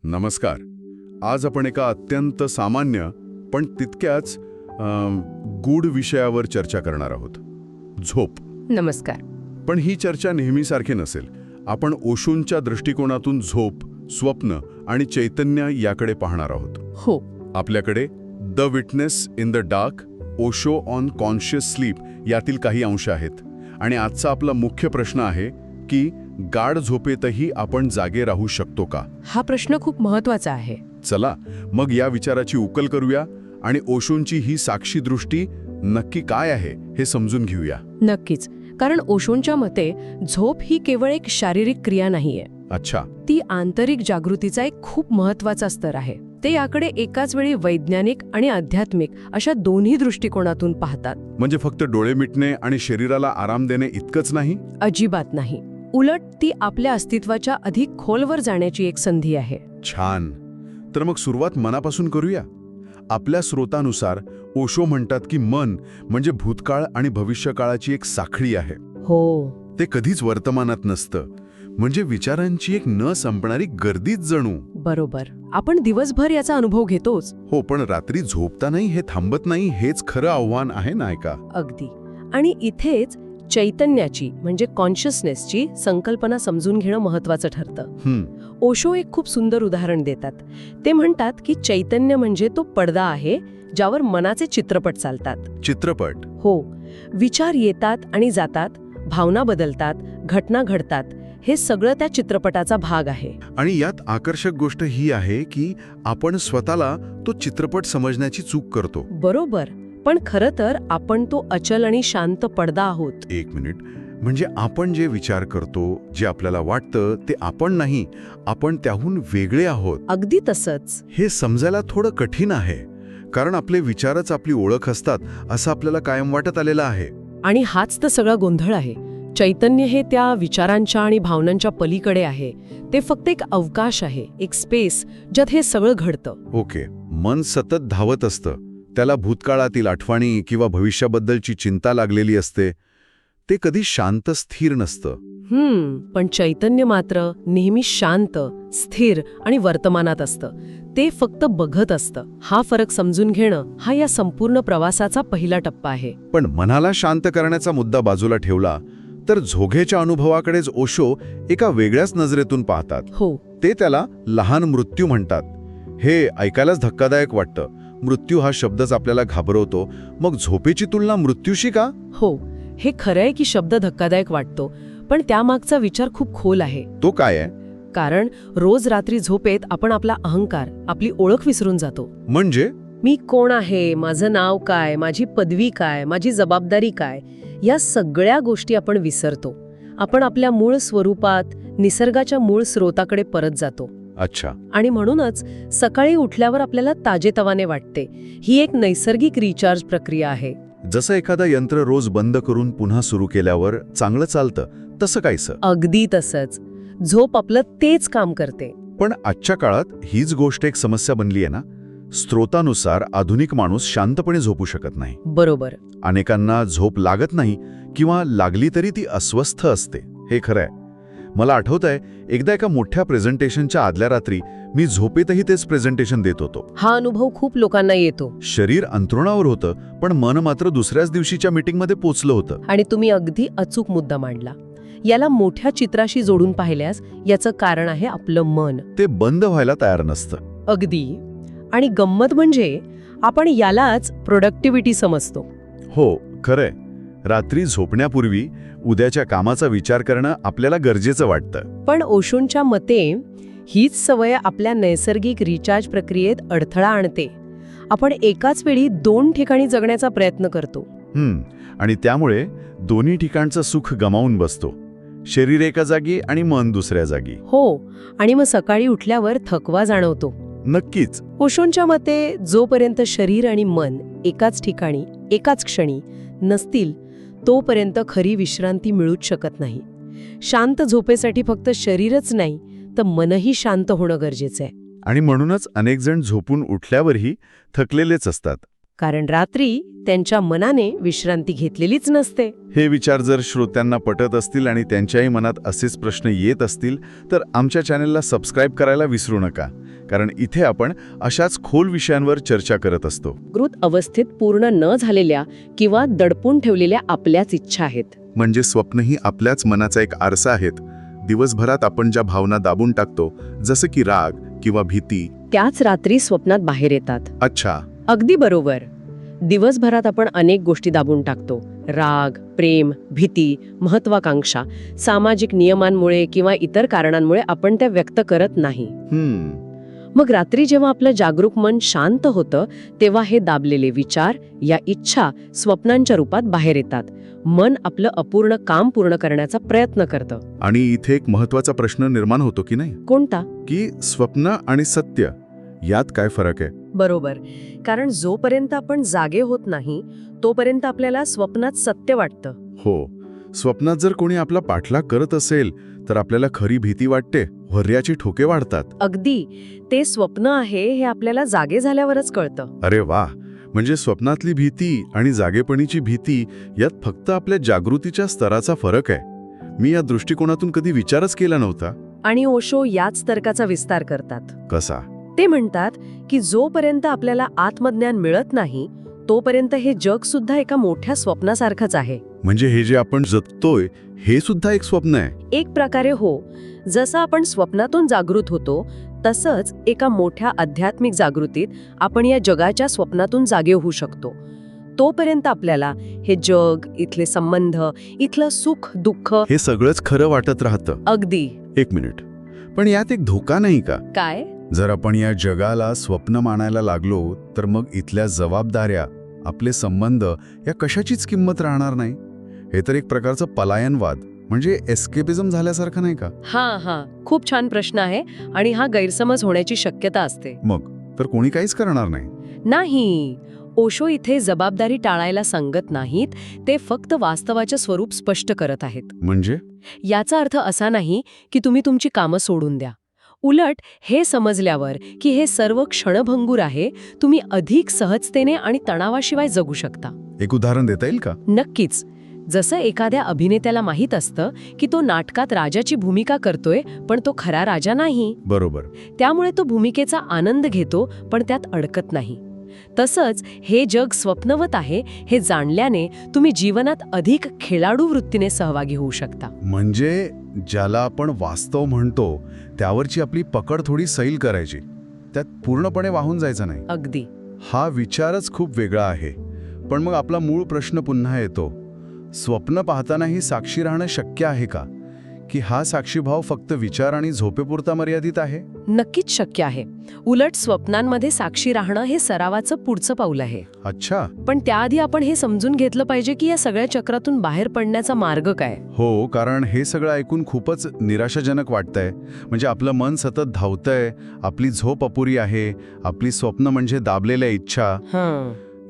नमस्कार. आज आपण एका अत्यंत सामान्य पण तितक्याच गूढ विषयावर चर्चा करणार आहोत. झोप. नमस्कार. पण ही चर्चा नेहमीसारखी नसेल. आपण ओशोंच्या दृष्टिकोनातून झोप, स्वप्न आणि चैतन्य याकडे पाहणार आहोत. हो. आपल्याकडे the witness in the dark, Osho on conscious sleep यातील काही अंश आहेत. आणि आजचा आपला मुख्य प्रश्न आहे की गाढ झोपेतही आपण जागे राहू शकतो का? हा प्रश्न खूप महत्वाचा आहे. चला मग या विचाराची उकल करूया आणि ओशोंची ही साक्षी दृष्टी नक्की काय आहे हे समजून घेऊया. नक्कीच. कारण ओशोंच्या मते झोप ही केवळ एक शारीरिक क्रिया नाहीये. अच्छा. ती आंतरिक जागृतीचा एक खूप महत्वाचा स्तर आहे. ते याकडे एकाच वेळी वैज्ञानिक आणि आध्यात्मिक अशा दोन्ही दृष्टिकोनातून पाहतात. म्हणजे फक्त डोळे मिटणे आणि शरीराला आराम देणे इतकंच नाही? अजिबात नाही. उलट ती आपल्या अस्तित्वाच्या अधिक खोलवर जाण्याची एक संधी आहे. छान. तर मग सुरुवात मनापासून करूया. आपल्या स्रोतानुसार ओशो म्हणतात की मन म्हणजे भूतकाळ आणि भविष्यकाळाची एक साखळी आहे. हो. ते कधीच वर्तमानात नसतं. म्हणजे विचारांची एक न संपणारी गर्दीच जणू. बरोबर. आपण दिवसभर याचा अनुभव घेतोच. हो, पण रात्री झोपतानाही हे थांबत नाही. हेच खरं आव्हान आहे ना का? अगदी. आणि इथेच चैतन्याची म्हणजे कॉन्शियसनेसची संकल्पना समजून घेणं महत्वाचं ठरतं. ओशो एक खूप सुंदर उदाहरण देतात. ते म्हणतात की चैतन्य म्हणजे तो पडदा आहे ज्यावर मनाचे चित्रपट चालतात. चित्रपट? हो. विचार येतात आणि जातात, भावना बदलतात, घटना घडतात. हे सगळं त्या चित्रपटाचा भाग आहे. आणि यात आकर्षक गोष्ट ही आहे की आपण स्वतःला तो चित्रपट समजण्याची चूक करतो. बरोबर. पण खरं तर आपण तो अचल आणि शांत पडदा आहोत. एक मिनिट. म्हणजे आपण जे विचार करतो, जे आपल्याला वाटतं ते आपण नाही, आपण त्याहून वेगळे आहोत. अगदी तसंच. हे समजायला थोडं कठीण आहे. कारण आपले विचारच आपली ओळख असतात असं आपल्याला कायम वाटत आलेलं आहे. आणि हाच तर सगळा गोंधळ आहे. चैतन्य हे त्या विचारांच्या आणि भावनांच्या पलीकडे आहे. ते फक्त एक अवकाश आहे, एक स्पेस ज्यात हे सगळं घडतं. ओके. मन सतत धावत असतं. त्याला भूतकाळातील आठवणी किंवा भविष्याबद्दलची चिंता लागलेली असते. ते कधी शांत स्थिर नसतं. पण चैतन्य मात्र नेहमी शांत, स्थिर आणि वर्तमानात असतं. ते फक्त बघत असतं. हा फरक समजून घेणं हा या संपूर्ण प्रवासाचा पहिला टप्पा आहे. पण मनाला शांत करण्याचा मुद्दा बाजूला ठेवला तर झोगेच्या अनुभवाकडेच ओशो एका वेगळ्याच नजरेतून पाहतात. हो. ते त्याला लहान मृत्यू म्हणतात. हे ऐकायलाच धक्कादायक वाटतं. मृत्यू हा शब्दच आपल्याला घाबरवतो. मग झोपेची तुलना मृत्यूशी का? हो, हे खरंय की शब्द धक्कादायक वाटतो, पण त्यामागचा विचार खूप खोल आहे. तो काय आहे? कारण रोज रात्री झोपेत आपण आपला अहंकार, आपली ओळख विसरून जातो. म्हणजे मी कोण आहे, माझं नाव काय, माझी पदवी काय, माझी जबाबदारी काय, या सगळ्या गोष्टी आपण विसरतो. आपण आपल्या मूळ स्वरूपात, निसर्गाच्या मूळ स्रोताकडे परत जातो. अच्छा. आणि म्हणूनच सकाळी उठल्यावर आपल्याला ताजेतवाने वाटते. ही एक नैसर्गिक रिचार्ज प्रक्रिया आहे. जसं एखादा यंत्र रोज बंद करून पुन्हा सुरू केल्यावर चांगलं चालतं, तसं काहीसं. अगदी तसंच. झोप आपलं तेच काम करते. पण आजच्या काळात हीच गोष्ट एक समस्या बनली आहे ना. स्रोतानुसार आधुनिक माणूस शांतपणे झोपू शकत नाही. बरोबर. अनेकांना झोप लागत नाही किंवा लागली तरी ती अस्वस्थ असते. हे खरं आहे. मला आठवतंय एकदा एका मोठ्या प्रेझेंटेशनच्या आदल्या रात्री मी झोपेतही तेच प्रेझेंटेशन देत होतो. हा अनुभव खूप लोकांना येतो. शरीर अंथरुणावर होतं पण मन मात्र दुसऱ्याच दिवशीच्या मीटिंगमध्ये पोचलं होतं. आणि तुम्ही अगदी अचूक मुद्दा मांडला. याला मोठ्या चित्राशी जोडून पाहिल्यास याचं कारण आहे आपलं मन. ते बंद व्हायला तयार नसतं. अगदी. आणि गंमत म्हणजे आपण यालाच प्रोडक्टिव्हिटी समजतो. हो, खरंय. रात्री झोपण्यापूर्वी उद्याच्या कामाचा विचार करणं आपल्याला गरजेचं वाटतं. पण ओशोंच्या मते हीच सवय आपल्या नैसर्गिक रिचार्ज प्रक्रियेत अडथळा आणते. आपण एकाच वेळी 2 ठिकाणी जगण्याचा प्रयत्न करतो. आणि त्यामुळे दोन्ही ठिकाणचं सुख गमावून बसतो. शरीर एका जागी आणि मन दुसऱ्या जागी. हो. आणि मग सकाळी उठल्यावर थकवा जाणवतो. नक्कीच. ओशोंच्या मते जोपर्यंत शरीर आणि मन एकाच ठिकाणी, एकाच क्षणी नसतील तोपर्यंत खरी विश्रांती मिळूच शकत नाही. शांत झोपेसाठी फक्त शरीरच नाही तर मनही शांत होणं गरजेचं आहे. आणि म्हणूनच अनेक जण झोपून उठल्यावरही थकलेलेच असतात. कारण रात्री त्यांच्या मनाने विश्रांती घेतलेलीच नसते. हे विचार जर श्रोत्यांना पटत असतील आणि त्यांच्याही मनात असेच प्रश्न येत असतील तर आमच्या चॅनेलला सबस्क्राईब करायला विसरू नका. कारण इथे आपण अशाच खोल विषयांवर चर्चा करत असतो. जागृत अवस्थेत पूर्ण न झालेल्या किंवा दडपून ठेवलेल्या आपल्याच इच्छा आहेत. म्हणजे स्वप्नही आपल्याच मनाचा एक आरसा आहेत. दिवसभरात आपण ज्या भावना दाबून टाकतो, जसं की राग किंवा भीती, त्याच रात्री स्वप्नात बाहेर येतात. अच्छा, अगदी बरोबर. दिवसभरात आपण अनेक गोष्टी दाबून टाकतो. राग, प्रेम, भीती, महत्वाकांक्षा. सामाजिक नियमांमुळे किंवा इतर कारणांमुळे आपण त्या व्यक्त करत नाही. मग रात्री जेव्हा आपलं जागरूक मन शांत होतं, तेव्हा हे दाबलेले विचार, या इच्छा स्वप्नांच्या रूपात बाहेर येतात. मन आपलं अपूर्ण काम पूर्ण करण्याचा प्रयत्न करतं. आणि इथे एक महत्वाचा प्रश्न निर्माण होतो की नाही, कोणता? की स्वप्न आणि सत्य यात काय फरक आहे? बरोबर. कारण जोपर्यंत आपण जागे होत नाही, तोपर्यंत आपल्याला स्वप्नात सत्य वाटतं. हो, स्वप्नात जर कोणी आपला पाठलाग करत असेल तर आपल्याला खरी भीती वाटते, धैर्याची ठोके वाढतात. अगदी. ते स्वप्न आहे हे आपल्याला जागे झाल्यावरच कळतं. अरे वा, म्हणजे स्वप्नातली भीती आणि जागेपणीची भीती यात फक्त आपल्या जागृतीच्या स्तराचा फरक आहे. मी या दृष्टिकोनातून कधी विचारच केला नव्हता. आणि ओशो याच तर्काचा विस्तार करतात. कसा? ते म्हणतात की जोपर्यंत आपल्याला आत्मज्ञान मिळत नाही, तोपर्यंत हे जग सुद्धा एका मोठ्या स्वप्नासारखंच आहे. म्हणजे हे जे आपण जगतोय हे सुद्धा एक स्वप्न आहे? एक प्रकारे हो. जसं आपण स्वप्नातून जागृत होतो, तसंच एका मोठ्या आध्यात्मिक जागृतीत आपण या जगाच्या स्वप्नातून जागे होऊ शकतो. तोपर्यंत आपल्याला हे जग, इथले संबंध, इथलं सुख दुःख हे सगळंच खरं वाटत राहतं. अगदी. एक मिनिट, पण यात एक धोका नाही का? काय? जर आपण या जगाला स्वप्न मानायला लागलो तर मग इथल्या जबाबदाऱ्या, आपले संबंध या कशाचीच किंमत राहणार नाही. हे तर एक प्रकारचं पलायनवाद, म्हणजे एस्केपिझम झाल्यासारखं नाही का? हा, खूप छान प्रश्न आहे. आणि हा गैरसमज होण्याची शक्यता असते. मग तर कोणी काहीच करणार नाही? नाही. ओशो इथे जबाबदारी टाळायला सांगत नाहीत, ते फक्त वास्तवाचे स्वरूप स्पष्ट करत आहेत. म्हणजे याचा अर्थ असा नाही की तुम्ही तुमची कामं सोडून द्या. उलट हे समजल्यावर की हे सर्व क्षणभंगूर आहे, तुम्ही अधिक सहजतेने आणि तणावाशिवाय जगू शकता. एक उदाहरण देता येईल का? नक्कीच. जसं एखाद्या अभिनेत्याला माहीत असतं की तो नाटकात राजाची भूमिका करतोय, पण तो खरा राजा नाही. बरोबर. त्यामुळे तो भूमिकेचा आनंद घेतो, पण त्यात अडकत नाही. तसंच हे जग स्वप्नवत आहे हे जाणल्याने तुम्ही जीवनात अधिक खेळाडू वृत्तीने सहभागी होऊ शकता. म्हणजे ज्याला आपण वास्तव म्हणतो त्यावरची आपली पकड थोडी सैल करायची, त्यात पूर्णपणे वाहून जायचं नाही. अगदी. हा विचारच खूप वेगळा आहे. पण मग आपला मूळ प्रश्न पुन्हा येतो, स्वप्न पाहतानाही साक्षी राहणं शक्य आहे का? की हा साक्षीभाव फक्त विचार आणि झोपेपुरता मर्यादित आहे? नक्कीच शक्य आहे. उलट स्वप्नांमध्ये साक्षी राहणं हे सरावाचं पुढचं पाऊल आहे. अच्छा. पण त्याआधी आपण हे समजून घेतलं पाहिजे की या सगळ्या चक्रातून बाहेर पडण्याचा मार्ग काय. हो, कारण हे सगळं ऐकून खूपच निराशाजनक वाटतंय. म्हणजे आपलं मन सतत धावतंय, आपली झोप अपुरी आहे, आपली स्वप्न म्हणजे दाबलेल्या इच्छा.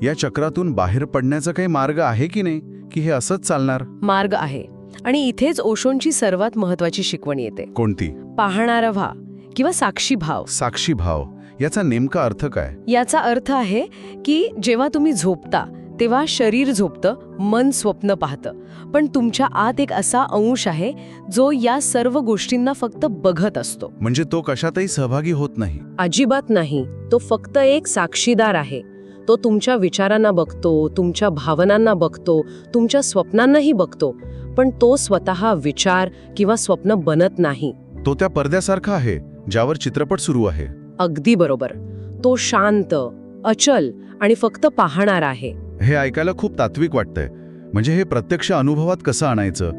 या चक्रातून बाहेर पडण्याचा काही मार्ग आहे की नाही, की हे असंच चालणार? मार्ग आहे. आणि इथेच ओशोंची सर्वात महत्वाची शिकवण येते. कोणती? पाहणारा व्हा किंवा साक्षीभाव. साक्षीभाव याचा नेमका अर्थ काय? याचा अर्थ आहे की जेव्हा तुम्ही झोपता तेव्हा शरीर झोपतं, मन स्वप्न पाहतं, पण तुमच्या आत एक असा अंश आहे जो या सर्व गोष्टींना फक्त बघत असतो. म्हणजे तो कशातही सहभागी होत नाही? अजिबात नाही. तो फक्त एक साक्षीदार आहे. तो तुमच्या विचारांना बघतो, तुमच्या भावनांना बघतो, तुमच्या स्वप्नांनाही बघतो, पण तो स्वतः विचार किंवा स्वप्न बनत नाही. तो त्या पडद्यासारखा आहे ज्यावर चित्रपट सुरू आहे. अगदी बरोबर. तो शांत, अचल आणि फक्त पाहणार आहे. हे ऐकायला खूप तात्विक वाटतंय. म्हणजे हे प्रत्यक्ष अनुभवात कसं आणायचं,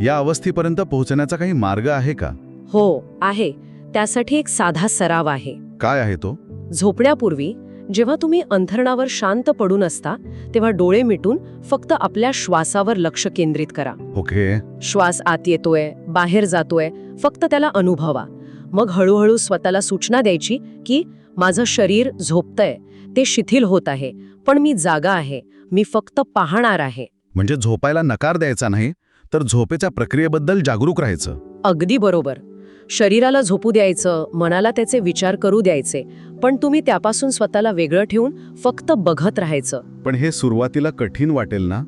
या अवस्थेपर्यंत पोहोचण्याचा काही मार्ग आहे का? हो, आहे. त्यासाठी एक साधा सराव आहे. काय आहे तो? झोपण्यापूर्वी जेव्हा तुम्ही अंथरुणावर शांत पडून असता, तेव्हा डोळे मिटून फक्त आपल्या श्वासावर लक्ष केंद्रित करा. ओके. श्वास आत येतोय, बाहेर जातोय, फक्त त्याला अनुभवा. मग हळूहळू स्वतःला सूचना द्यायची की माझं शरीर झोपतंय, ते शिथिल होत आहे, पण मी जागा आहे, मी फक्त पाहणार आहे. म्हणजे झोपायला नकार द्यायचा नाही, तर झोपेच्या प्रक्रियेबद्दल जागरूक राहायचं. अगदी बरोबर. शरीराला झोपू द्यायचं, मनाला त्याचे विचार करू द्यायचे, पण तुम्ही त्यापासून स्वतःला वेगळं ठेवून फक्त बघत राहायचं. पण हे सुरुवातीला कठीण वाटेल ना?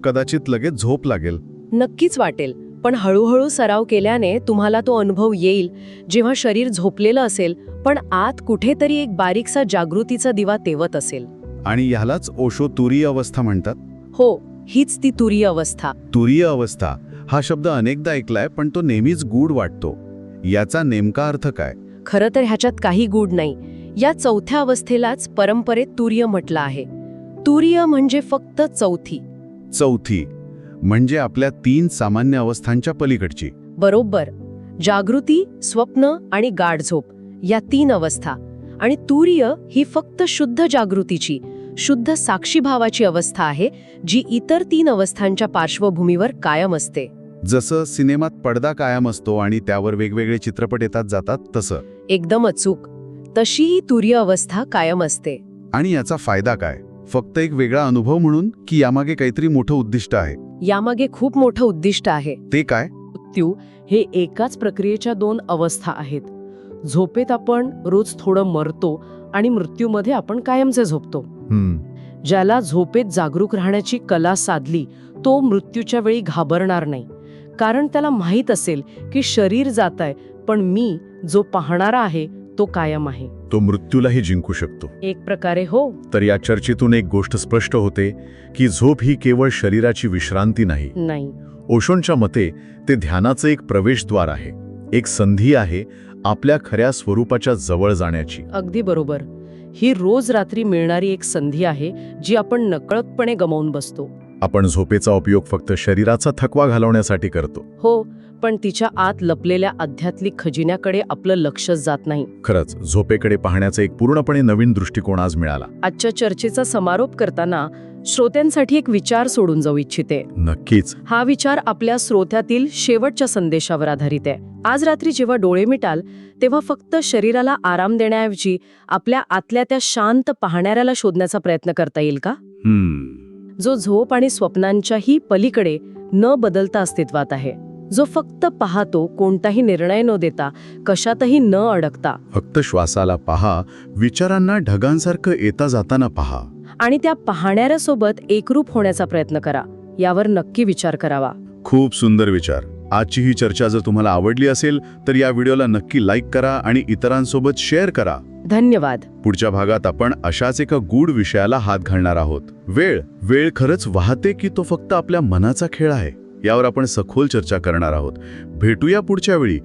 कदाचित लगेच झोप लागेल. नक्कीच वाटेल, पण हळूहळू सराव केल्याने तुम्हाला तो अनुभव येईल जेव्हा शरीर झोपलेलं असेल पण आत कुठेतरी एक बारीकसा जागृतीचा दिवा तेवत असेल. आणि ह्यालाच ओशो तुरीय अवस्था म्हणतात. हो, हीच ती तुरीय अवस्था. तुरीय अवस्था हा शब्द अनेकदा ऐकलाय, पण तो नेहमीच गूढ वाटतो. याचा नेमका अर्थ काय? खरं तर ह्याच्यात काही गूढ नाही. या चौथ्या अवस्थेलाच परंपरेत तुरीय म्हटलं आहे. तुरीय म्हणजे फक्त चौथी. चौथी म्हणजे आपल्या 3 सामान्य अवस्थांच्या पलीकडची. बरोबर. जागृती, स्वप्न आणि गाढ झोप या 3 अवस्था. आणि तुरीय ही फक्त शुद्ध जागृतीची, शुद्ध साक्षीभावाची अवस्था आहे, जी इतर 3 अवस्थांच्या पार्श्वभूमीवर कायम असते. जसं सिनेमात पडदा कायम असतो आणि त्यावर वेगवेगळे चित्रपट येतात जातात तसं. एकदम अचूक. तशी ही तुरीय अवस्था कायम असते. आणि याचा फायदा काय? फक्त एक वेगळा अनुभव म्हणून, की यामागे काहीतरी मोठं उद्दिष्ट आहे? यामागे खूप मोठं उद्दिष्ट आहे. ते काय? मृत्यू हे एकाच प्रक्रियेच्या 2 अवस्था आहेत. झोपेत आपण रोज थोडं मरतो आणि मृत्यूमध्ये आपण कायमचे झोपतो. ज्याला झोपेत जागरूक राहण्याची कला साधली तो मृत्यूच्या वेळी घाबरणार नाही, कारण त्याला माहीत असेल की शरीर जातंय पण मी जो पाहणारा आहे तो कायम आहे. तो मृत्यूलाही जिंकू शकतो. एक प्रकारे हो. तर या चर्चेतून एक गोष्ट स्पष्ट होते की झोप ही केवळ शरीराची विश्रांती नाही. ओशोंच्या मते ते ध्यानाचं एक प्रवेशद्वार आहे, एक संधी आहे आपल्या खऱ्या स्वरूपाच्या जवळ जाण्याची. अगदी बरोबर. ही रोज रात्री मिळणारी एक संधी आहे जी आपण नकळतपणे गमावून बसतो. आपण झोपेचा उपयोग फक्त शरीराचा थकवा घालवण्यासाठी करतो. हो, पण तिच्या आत लपलेल्या आध्यात्मिक खजिन्याकडे आपलं लक्ष जात नाही. खरंच झोपेकडे पाहण्याचा एक पूर्णपणे नवीन दृष्टिकोन आज मिळाला. आजच्या चर्चेचा समारोप करताना श्रोत्यांसाठी एक विचार सोडून जाऊ इच्छिते. नक्कीच. हा विचार आपल्या श्रोत्यातील शेवटच्या संदेशावर आधारित आहे. आज रात्री जेव्हा डोळे मिटाल तेव्हा फक्त शरीराला आराम देण्याऐवजी आपल्या आतल्या त्या शांत पाहणाऱ्याला शोधण्याचा प्रयत्न करता येईल का? जो झोप आणि स्वप्नांच्याही पलीकडे न बदलता अस्तित्वात आहे, जो फक्त पाहतो, कोणताही निर्णय न देता, कशातही न अडकता. फक्त श्वासाला पहा, विचारांना ढगांसारखं येता जाताना पहा आणि त्या पाहणाऱ्यासोबत एकरूप होण्याचा प्रयत्न करा. यावर नक्की विचार करावा. खूप सुंदर विचार. आजची ही चर्चा जर तुम्हाला आवडली असेल तर या व्हिडिओला नक्की लाईक करा आणि इतरांसोबत शेअर करा. धन्यवाद. पुढच्या भागात आपण अशाच एका गूढ विषयाला हात घालणार आहोत. वेळ खरंच वाहते की तो फक्त आपल्या मनाचा खेळ आहे, यावर आपण सखोल चर्चा करणार आहोत. भेटूया पुढच्या वेळी.